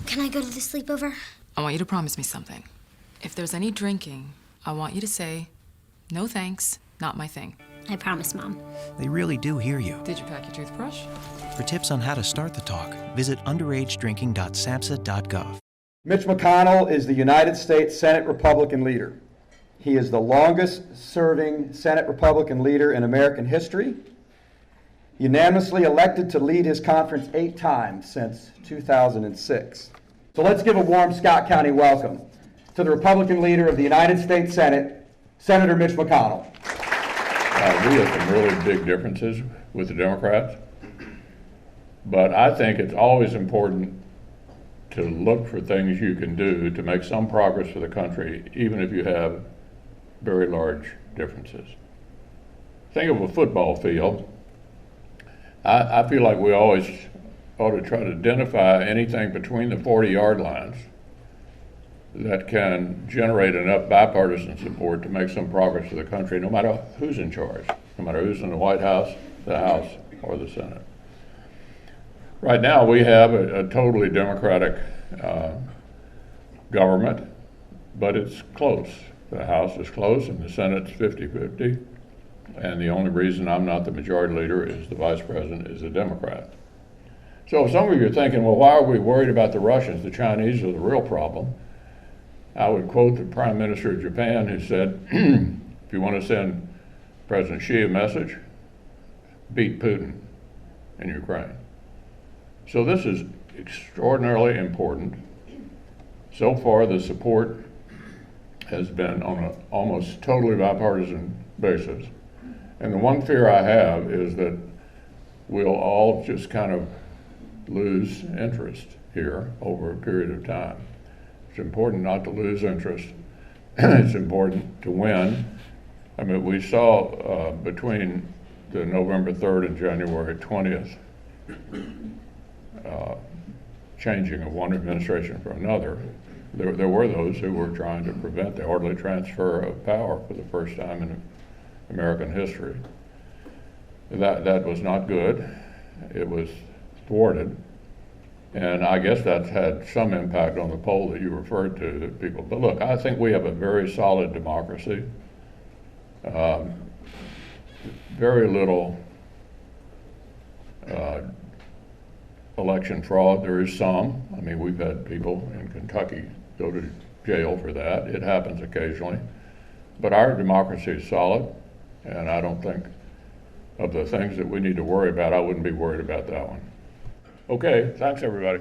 Can I go to the sleepover? I want you to promise me something. If there's any drinking, I want you to say, "No thanks, not my thing." I promise, Mom. They really do hear you. Did you pack your toothbrush? For tips on how to start the talk, visit underagedrinking.samhsa.gov. Mitch McConnell is the United States Senate Republican leader. He is the longest-serving Senate Republican leader in American history, unanimously elected to lead his conference 8 times since 2006. So let's give a warm Scott County welcome to the Republican leader of the United States Senate, Senator Mitch McConnell. We have some really big differences with the Democrats, but I think it's always important to look for things you can do to make some progress for the country, even if you have very large differences. Think of a football field. I feel like we always ought to try to identify anything between the 40-yard lines that can generate enough bipartisan support to make some progress for the country, no matter who's in charge, no matter who's in the White House, the House, or the Senate. Right now, we have a totally Democratic government, but it's close. The House is close, and the Senate's 50-50. And the only reason I'm not the majority leader is the Vice President is a Democrat. So if some of you are thinking, well, why are we worried about the Russians? The Chinese are the real problem. I would quote the Prime Minister of Japan, who said, if you want to send President Xi a message, beat Putin in Ukraine. So this is extraordinarily important. So far, the support has been on an almost totally bipartisan basis. And the one fear I have is that we'll all just kind of lose interest here over a period of time. It's important not to lose interest. It's important to win. I mean, we saw between the November 3rd and January 20th changing of one administration for another. There were those who were trying to prevent the orderly transfer of power for the first time in American history. That was not good. It was thwarted. And I guess that's had some impact on the poll that you referred to, that people, but look, I think we have a very solid democracy. Very little election fraud. There is some. I mean, we've had people in Kentucky go to jail for that. It happens occasionally. But our democracy is solid, and I don't think of the things that we need to worry about, I wouldn't be worried about that one. Okay, thanks everybody.